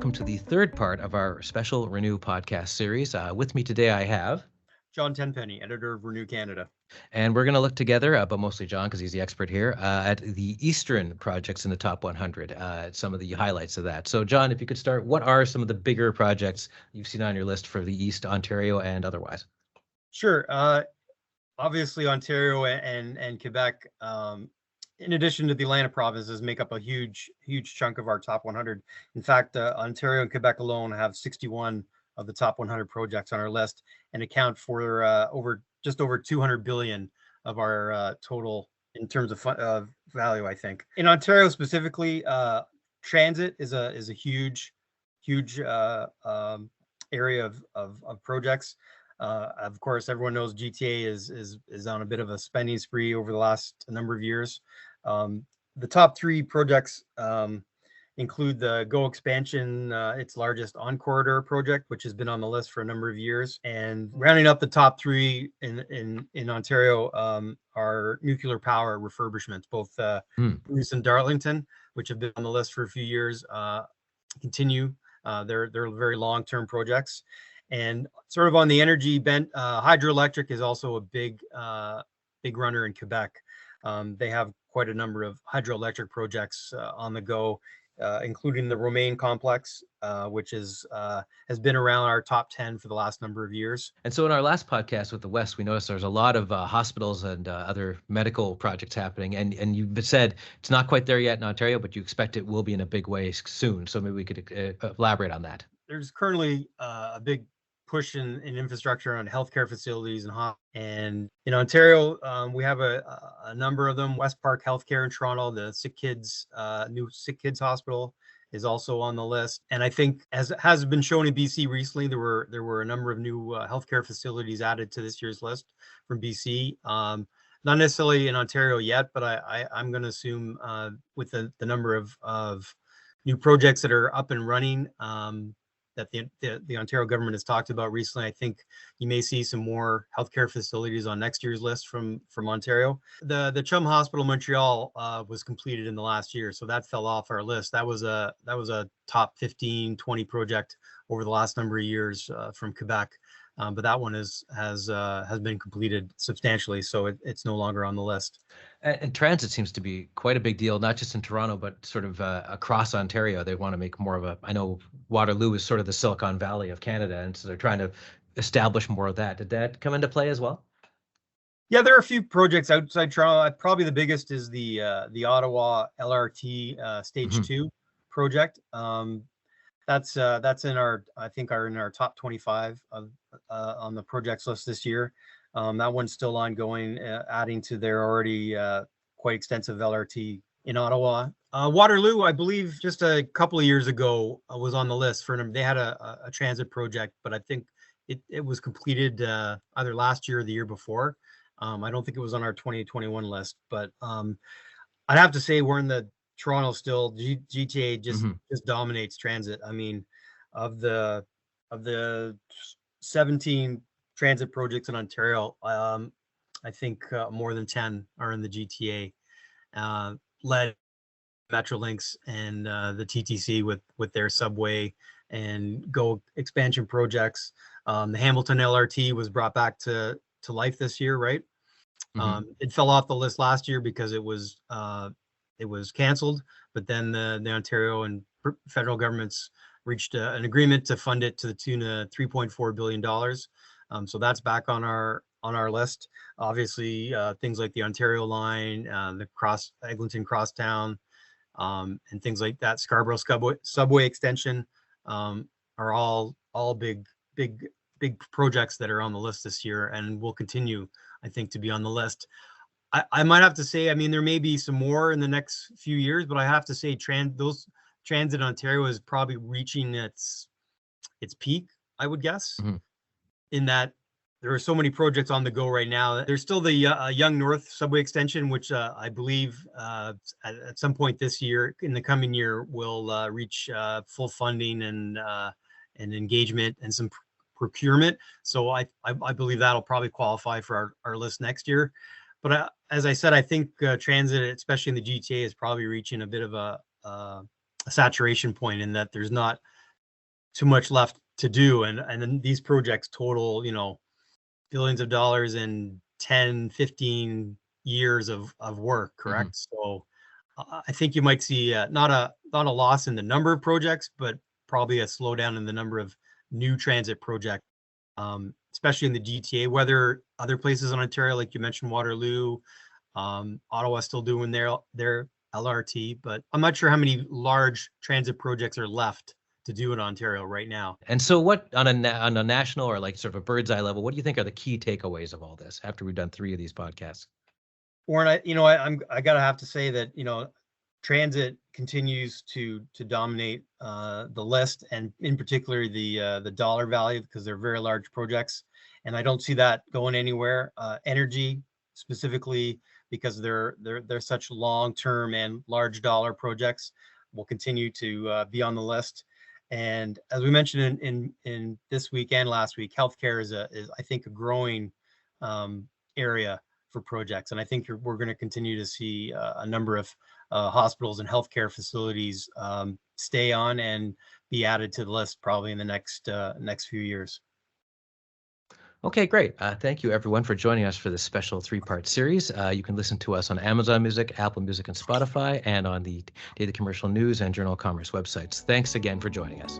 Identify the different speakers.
Speaker 1: welcome to the third part of our special ReNew podcast series. With me today, I have
Speaker 2: John Tenpenny, editor of ReNew Canada.
Speaker 1: And we're going to look together, but mostly John, because he's the expert here, at the Eastern projects in the top 100, some of the highlights of that. So, John, if you could start, what are some of the bigger projects you've seen on your list for the East, Ontario, and otherwise?
Speaker 2: Sure. Obviously, Ontario and Quebec, in addition to the Atlantic provinces, make up a huge chunk of our top 100. In fact, Ontario and Quebec alone have 61 of the top 100 projects on our list and account for just over 200 billion of our total in terms of value. I think in Ontario specifically, transit is a huge area of projects. Of course, everyone knows GTA is on a bit of a spending spree over the last number of years. The top three projects include the GO expansion, its largest on-corridor project, which has been on the list for a number of years. And rounding up the top three in Ontario are nuclear power refurbishments, both Bruce and Darlington, which have been on the list for a few years, continue. They're very long-term projects. And sort of on the energy bent, hydroelectric is also a big runner in Quebec. They have quite a number of hydroelectric projects on the go, including the Romaine complex, which has been around our top 10 for the last number of years.
Speaker 1: And so in our last podcast with the West, we noticed there's a lot of hospitals and other medical projects happening. And you've said it's not quite there yet in Ontario, but you expect it will be in a big way soon. So maybe we could elaborate on that.
Speaker 2: There's currently a big push in infrastructure on healthcare facilities and in Ontario, we have a number of them. West Park Healthcare in Toronto, the new Sick Kids Hospital is also on the list. And I think, as has been shown in BC recently, there were a number of new healthcare facilities added to this year's list from BC. Not necessarily in Ontario yet, but I'm going to assume with the number of new projects that are up and running, that the Ontario government has talked about recently, I think you may see some more healthcare facilities on next year's list from Ontario. The Chum Hospital Montreal was completed in the last year, so that fell off our list. That was a top 15, 20 project over the last number of years from Quebec, but that one has been completed substantially, so it's no longer on the list.
Speaker 1: And transit seems to be quite a big deal, not just in Toronto, but sort of across Ontario. They want to make more of I know Waterloo is sort of the Silicon Valley of Canada, and so they're trying to establish more of that. Did that come into play as well?
Speaker 2: Yeah, there are a few projects outside Toronto. Probably the biggest is the Ottawa LRT Stage 2 project. That's in our top 25 on the projects list this year. That one's still ongoing, adding to their already quite extensive LRT in Ottawa. Waterloo, I believe, just a couple of years ago was on the list for them. They had a transit project, but I think it was completed either last year or the year before. I don't think it was on our 2021 list, but I'd have to say we're in the Toronto still. GTA just dominates transit. I mean, of the 17 transit projects in Ontario, I think more than 10 are in the GTA, led Metrolinx and the TTC with their subway and GO expansion projects. The Hamilton LRT was brought back to life this year, right? It fell off the list last year because it was canceled, but then the Ontario and federal governments reached an agreement to fund it to the tune of $3.4 billion. So that's back on our list. Obviously, things like the Ontario line, the Eglinton Crosstown, and things like that, Scarborough subway extension, are all big projects that are on the list this year and will continue, I think, to be on the list. I might have to say, I mean, there may be some more in the next few years, but I have to say Transit Ontario is probably reaching its peak, I would guess, in that there are so many projects on the go right now. There's still the Yonge North subway extension, which I believe at some point this year, in the coming year, will reach full funding and engagement and some procurement. So I believe that'll probably qualify for our list next year. But as I said, I think transit, especially in the GTA, is probably reaching a bit of a saturation point in that there's not too much left to do. And then these projects total, billions of dollars in 10, 15 years of work, correct? So I think you might see not a loss in the number of projects, but probably a slowdown in the number of new transit projects, especially in the GTA, whether other places in Ontario, like you mentioned, Waterloo, Ottawa still doing their LRT, but I'm not sure how many large transit projects are left to do in Ontario right now.
Speaker 1: And so what on a national or like sort of a bird's eye level, what do you think are the key takeaways of all this after we've done 3 of these podcasts?
Speaker 2: Warren, I gotta have to say that, transit continues to dominate the list, and in particular the dollar value, because they're very large projects, and I don't see that going anywhere. Energy specifically, because they're such long-term and large dollar projects, will continue to be on the list. And as we mentioned in this week and last week, healthcare is I think a growing area for projects, and I think we're going to continue to see a number of hospitals and healthcare facilities stay on and be added to the list probably in the next few years.
Speaker 1: Okay, great. Thank you, everyone, for joining us for this special 3-part series. You can listen to us on Amazon Music, Apple Music, and Spotify, and on the Daily Commercial News and Journal of Commerce websites. Thanks again for joining us.